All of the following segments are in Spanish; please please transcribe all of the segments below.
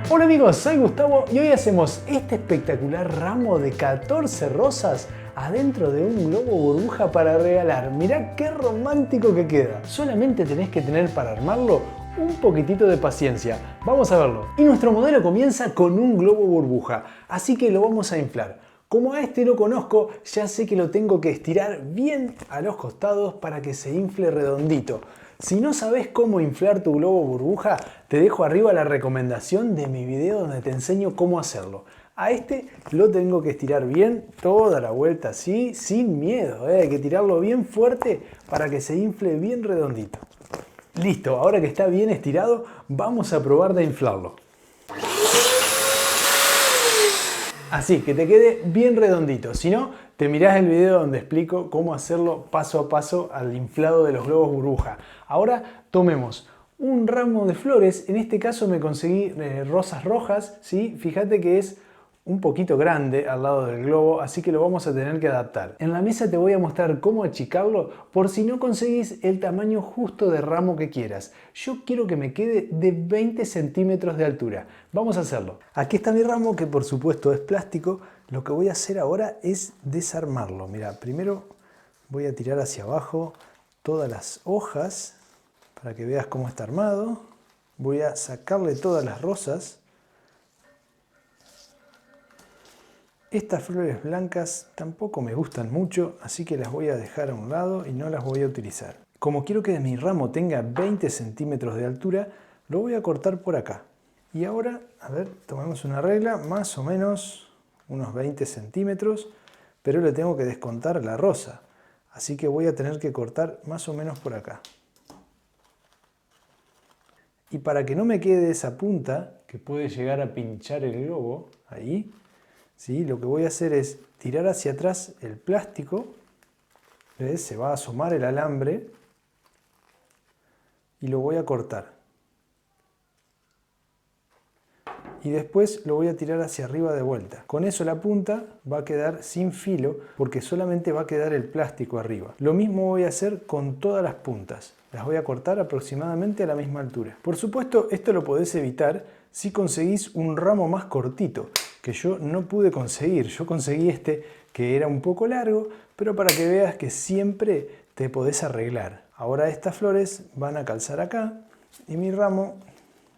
Hola amigos, soy Gustavo y hoy hacemos este espectacular ramo de 14 rosas adentro de un globo burbuja para regalar. Mirá qué romántico que queda. Solamente tenés que tener para armarlo un poquitito de paciencia. Vamos a verlo. Y nuestro modelo comienza con un globo burbuja, así que lo vamos a inflar. Como a este lo conozco, ya sé que lo tengo que estirar bien a los costados para que se infle redondito. Si no sabes cómo inflar tu globo burbuja, te dejo arriba la recomendación de mi video donde te enseño cómo hacerlo. A este lo tengo que estirar bien, toda la vuelta así, sin miedo. Hay que tirarlo bien fuerte para que se infle bien redondito. Listo, ahora que está bien estirado, vamos a probar de inflarlo. Así, que te quede bien redondito. Si no, te mirás el video donde explico cómo hacerlo paso a paso al inflado de los globos burbuja. Ahora tomemos un ramo de flores. En este caso me conseguí rosas rojas, ¿sí? Fíjate que es un poquito grande al lado del globo, así que lo vamos a tener que adaptar. En la mesa te voy a mostrar cómo achicarlo por si no conseguís el tamaño justo de ramo que quieras. Yo quiero que me quede de 20 centímetros de altura. Vamos a hacerlo. Aquí está mi ramo, que por supuesto es plástico. Lo que voy a hacer ahora es desarmarlo. Mira, primero voy a tirar hacia abajo todas las hojas para que veas cómo está armado. Voy a sacarle todas las rosas. Estas flores blancas tampoco me gustan mucho, así que las voy a dejar a un lado y no las voy a utilizar. Como quiero que mi ramo tenga 20 centímetros de altura, lo voy a cortar por acá. Y ahora, a ver, tomamos una regla, más o menos unos 20 centímetros, pero le tengo que descontar la rosa. Así que voy a tener que cortar más o menos por acá. Y para que no me quede esa punta, que puede llegar a pinchar el globo, ahí, ¿sí? Lo que voy a hacer es tirar hacia atrás el plástico, ¿ves? Se va a asomar el alambre y lo voy a cortar. Y después lo voy a tirar hacia arriba de vuelta. Con eso la punta va a quedar sin filo porque solamente va a quedar el plástico arriba. Lo mismo voy a hacer con todas las puntas. Las voy a cortar aproximadamente a la misma altura. Por supuesto, esto lo podés evitar si conseguís un ramo más cortito, que yo no pude conseguir. Yo conseguí este que era un poco largo, pero para que veas que siempre te podés arreglar. Ahora estas flores van a calzar acá y mi ramo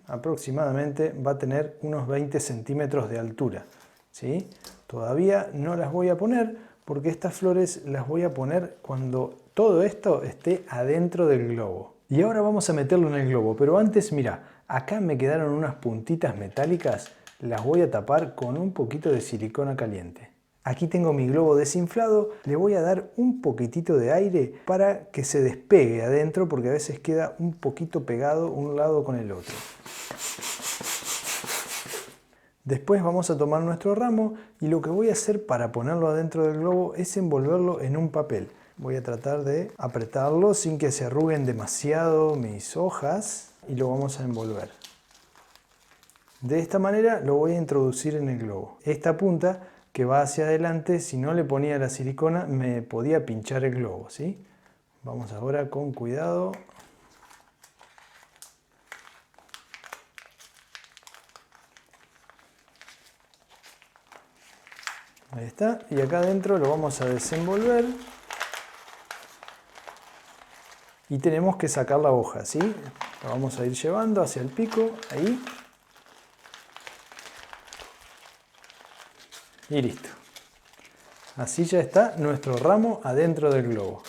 aproximadamente va a tener unos 20 centímetros de altura, ¿sí? Todavía no las voy a poner porque estas flores las voy a poner cuando todo esto esté adentro del globo. Y ahora vamos a meterlo en el globo, pero antes mira, acá me quedaron unas puntitas metálicas, las voy a tapar con un poquito de silicona caliente. Aquí tengo mi globo desinflado, le voy a dar un poquitito de aire para que se despegue adentro porque a veces queda un poquito pegado un lado con el otro. Después vamos a tomar nuestro ramo y lo que voy a hacer para ponerlo adentro del globo es envolverlo en un papel. Voy a tratar de apretarlo sin que se arruguen demasiado mis hojas y lo vamos a envolver. De esta manera lo voy a introducir en el globo. Esta punta que va hacia adelante, si no le ponía la silicona me podía pinchar el globo, ¿sí? Vamos ahora con cuidado. Ahí está, y acá adentro lo vamos a desenvolver y tenemos que sacar la hoja, ¿sí? La vamos a ir llevando hacia el pico, ahí. Y listo. Así ya está nuestro ramo adentro del globo.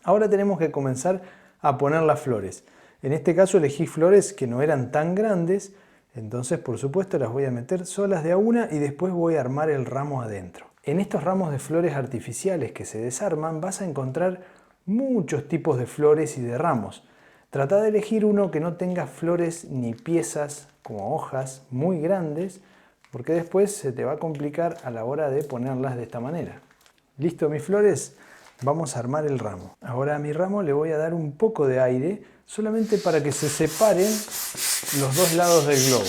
Ahora tenemos que comenzar a poner las flores. En este caso elegí flores que no eran tan grandes, entonces por supuesto las voy a meter solas de a una y después voy a armar el ramo adentro. En estos ramos de flores artificiales que se desarman vas a encontrar muchos tipos de flores y de ramos. Trata de elegir uno que no tenga flores ni piezas como hojas muy grandes, porque después se te va a complicar a la hora de ponerlas de esta manera. ¿Listo mis flores? Vamos a armar el ramo. Ahora a mi ramo le voy a dar un poco de aire, solamente para que se separen los dos lados del globo.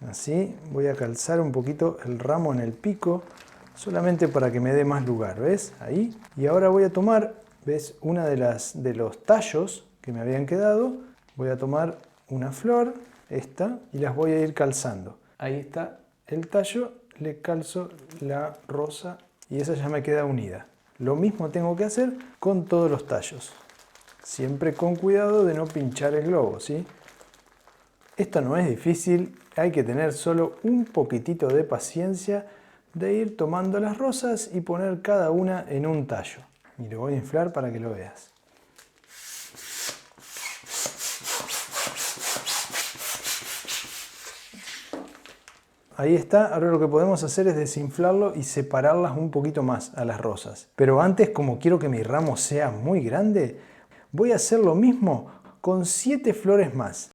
Así voy a calzar un poquito el ramo en el pico, solamente para que me dé más lugar, ¿ves? Ahí. Y ahora voy a tomar, ¿ves? Una de los tallos que me habían quedado. Voy a tomar una flor esta, y las voy a ir calzando. Ahí está el tallo, le calzo la rosa y esa ya me queda unida. Lo mismo tengo que hacer con todos los tallos. Siempre con cuidado de no pinchar el globo, ¿sí? Esto no es difícil, hay que tener solo un poquitito de paciencia de ir tomando las rosas y poner cada una en un tallo. Y lo voy a inflar para que lo veas. Ahí está, ahora lo que podemos hacer es desinflarlo y separarlas un poquito más a las rosas. Pero antes, como quiero que mi ramo sea muy grande, voy a hacer lo mismo con 7 flores más.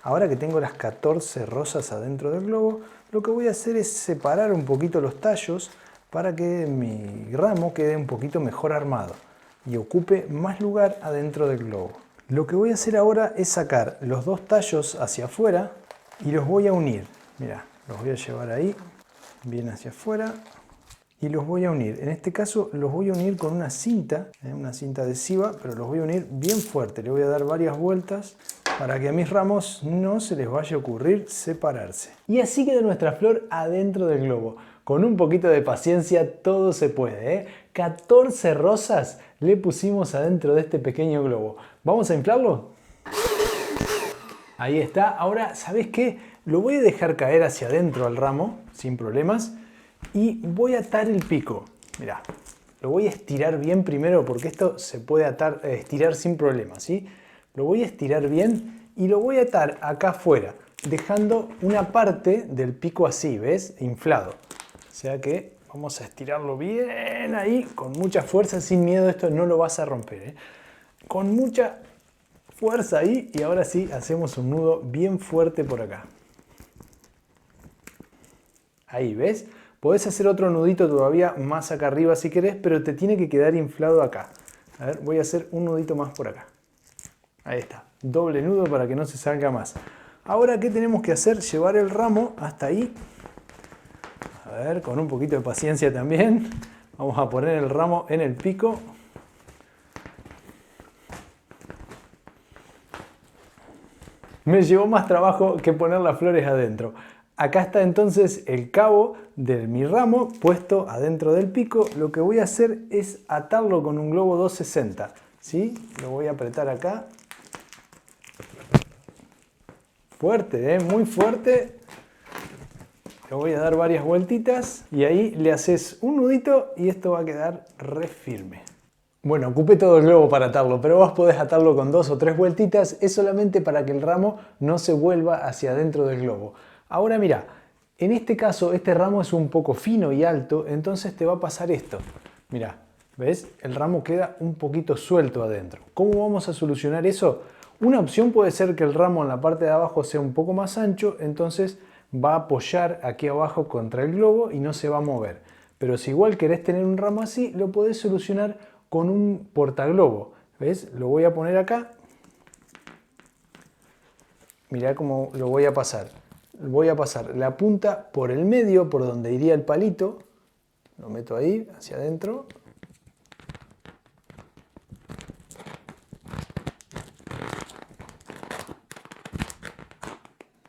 Ahora que tengo las 14 rosas adentro del globo, lo que voy a hacer es separar un poquito los tallos para que mi ramo quede un poquito mejor armado y ocupe más lugar adentro del globo. Lo que voy a hacer ahora es sacar los 2 tallos hacia afuera y los voy a unir. Mirá, los voy a llevar ahí, bien hacia afuera, y los voy a unir. En este caso los voy a unir con una cinta adhesiva, pero los voy a unir bien fuerte. Le voy a dar varias vueltas para que a mis ramos no se les vaya a ocurrir separarse. Y así queda nuestra flor adentro del globo. Con un poquito de paciencia todo se puede, ¿eh? 14 rosas le pusimos adentro de este pequeño globo. ¿Vamos a inflarlo? Ahí está. Ahora, ¿sabes qué? Lo voy a dejar caer hacia adentro al ramo, sin problemas. Y voy a atar el pico. Mirá, lo voy a estirar bien primero porque esto se puede estirar sin problemas, ¿sí? Lo voy a estirar bien y lo voy a atar acá afuera, dejando una parte del pico así, ¿ves? Inflado. O sea que vamos a estirarlo bien ahí, con mucha fuerza, sin miedo, esto no lo vas a romper, ¿eh? Con mucha fuerza ahí y ahora sí hacemos un nudo bien fuerte por acá. Ahí, ¿ves? Podés hacer otro nudito todavía más acá arriba si querés, pero te tiene que quedar inflado acá. A ver, voy a hacer un nudito más por acá. Ahí está, doble nudo para que no se salga más. Ahora, ¿qué tenemos que hacer? Llevar el ramo hasta ahí. A ver, con un poquito de paciencia también. Vamos a poner el ramo en el pico. Me llevó más trabajo que poner las flores adentro. Acá está entonces el cabo de mi ramo puesto adentro del pico. Lo que voy a hacer es atarlo con un globo 260. ¿Sí? Lo voy a apretar acá. Fuerte, muy fuerte. Le voy a dar varias vueltitas y ahí le haces un nudito y esto va a quedar re firme. Bueno, ocupé todo el globo para atarlo, pero vos podés atarlo con 2 o 3 vueltitas. Es solamente para que el ramo no se vuelva hacia adentro del globo. Ahora mira, en este caso este ramo es un poco fino y alto, entonces te va a pasar esto. Mira, ¿ves? El ramo queda un poquito suelto adentro. ¿Cómo vamos a solucionar eso? Una opción puede ser que el ramo en la parte de abajo sea un poco más ancho, entonces va a apoyar aquí abajo contra el globo y no se va a mover. Pero si igual querés tener un ramo así, lo podés solucionar con un portaglobo. ¿Ves? Lo voy a poner acá. Mirá cómo lo voy a pasar. Voy a pasar la punta por el medio, por donde iría el palito. Lo meto ahí, hacia adentro.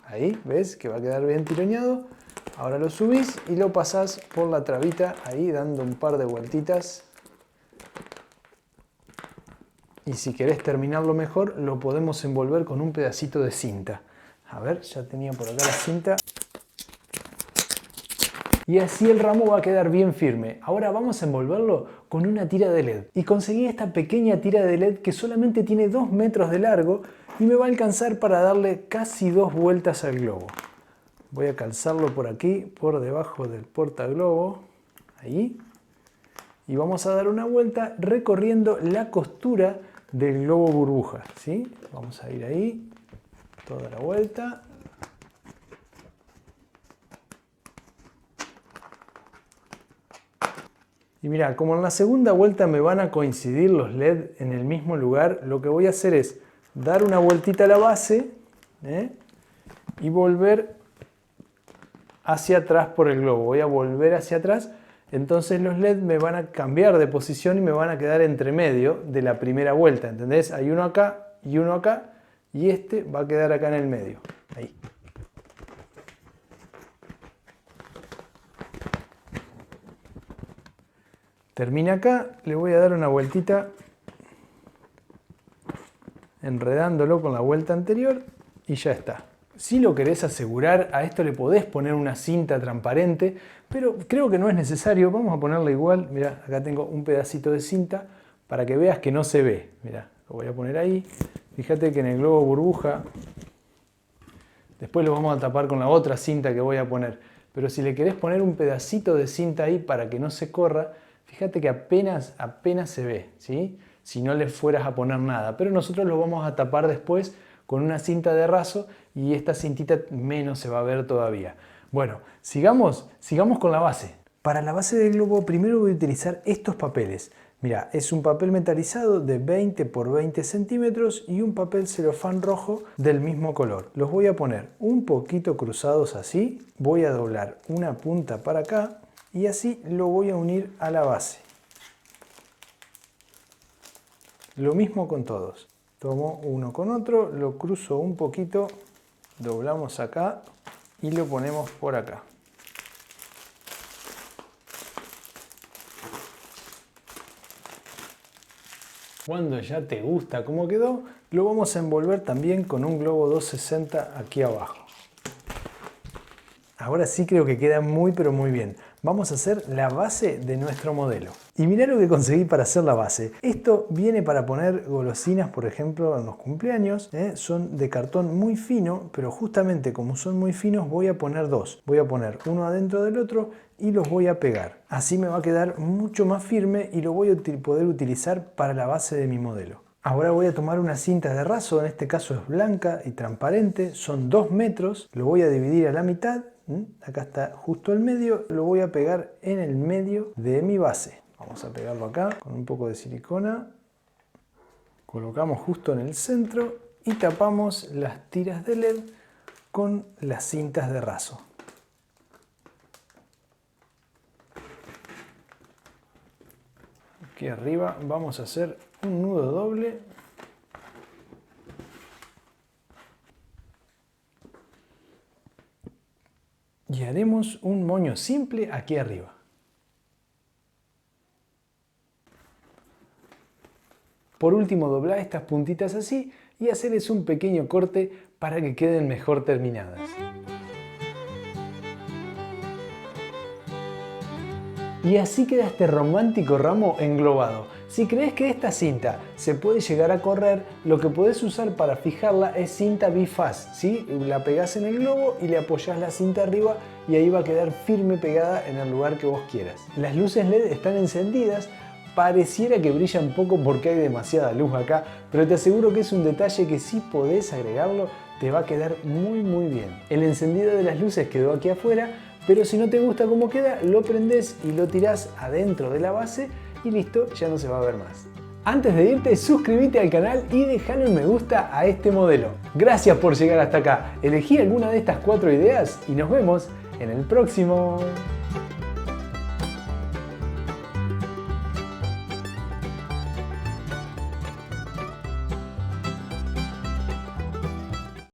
Ahí, ¿ves? Que va a quedar bien tironeado. Ahora lo subís y lo pasás por la trabita, ahí dando un par de vueltitas. Y si querés terminarlo mejor, lo podemos envolver con un pedacito de cinta. A ver, ya tenía por acá la cinta. Y así el ramo va a quedar bien firme. Ahora vamos a envolverlo con una tira de LED. Y conseguí esta pequeña tira de LED que solamente tiene 2 metros de largo y me va a alcanzar para darle casi 2 vueltas al globo. Voy a calzarlo por aquí, por debajo del portaglobo. Ahí. Y vamos a dar una vuelta recorriendo la costura del globo burbuja, ¿sí? Vamos a ir ahí, toda la vuelta. Y mira, como en la segunda vuelta me van a coincidir los LED en el mismo lugar, lo que voy a hacer es dar una vueltita a la base, y volver hacia atrás por el globo. Voy a volver hacia atrás. Entonces los LED me van a cambiar de posición y me van a quedar entre medio de la primera vuelta, ¿entendés? Hay uno acá y uno acá y este va a quedar acá en el medio. Ahí. Termina acá, le voy a dar una vueltita enredándolo con la vuelta anterior y ya está. Si lo querés asegurar, a esto le podés poner una cinta transparente, pero creo que no es necesario. Vamos a ponerle igual. Mirá, acá tengo un pedacito de cinta para que veas que no se ve. Mirá, lo voy a poner ahí. Fíjate que en el globo burbuja, después lo vamos a tapar con la otra cinta que voy a poner. Pero si le querés poner un pedacito de cinta ahí para que no se corra, fíjate que apenas se ve, ¿sí? Si no le fueras a poner nada. Pero nosotros lo vamos a tapar después con una cinta de raso y esta cintita menos se va a ver todavía. Bueno, sigamos con la base. Para la base del globo primero voy a utilizar estos papeles. Mira, es un papel metalizado de 20 por 20 centímetros y un papel celofán rojo del mismo color. Los voy a poner un poquito cruzados así. Voy a doblar una punta para acá y así lo voy a unir a la base. Lo mismo con todos. Tomo uno con otro, lo cruzo un poquito, doblamos acá y lo ponemos por acá. Cuando ya te gusta cómo quedó, lo vamos a envolver también con un globo 260 aquí abajo. Ahora sí creo que queda muy pero muy bien. Vamos a hacer la base de nuestro modelo. Y mirá lo que conseguí para hacer la base. Esto viene para poner golosinas, por ejemplo, en los cumpleaños. Son de cartón muy fino, pero justamente como son muy finos voy a poner dos. Voy a poner uno adentro del otro y los voy a pegar. Así me va a quedar mucho más firme y lo voy a poder utilizar para la base de mi modelo. Ahora voy a tomar una cinta de raso, en este caso es blanca y transparente, son 2 metros, lo voy a dividir a la mitad, acá está justo el medio, lo voy a pegar en el medio de mi base. Vamos a pegarlo acá con un poco de silicona, colocamos justo en el centro y tapamos las tiras de LED con las cintas de raso. Aquí arriba vamos a hacer un nudo doble y haremos un moño simple aquí arriba. Por último, doblar estas puntitas así y hacerles un pequeño corte para que queden mejor terminadas. Y así queda este romántico ramo englobado. Si crees que esta cinta se puede llegar a correr, lo que podés usar para fijarla es cinta bifaz, ¿sí? La pegás en el globo y le apoyás la cinta arriba y ahí va a quedar firme pegada en el lugar que vos quieras. Las luces LED están encendidas, pareciera que brillan poco porque hay demasiada luz acá, pero te aseguro que es un detalle que si podés agregarlo te va a quedar muy bien. El encendido de las luces quedó aquí afuera, pero si no te gusta cómo queda, lo prendés y lo tirás adentro de la base y listo, ya no se va a ver más. Antes de irte, suscríbete al canal y dejale un me gusta a este modelo. Gracias por llegar hasta acá. Elegí alguna de estas 4 ideas y nos vemos en el próximo.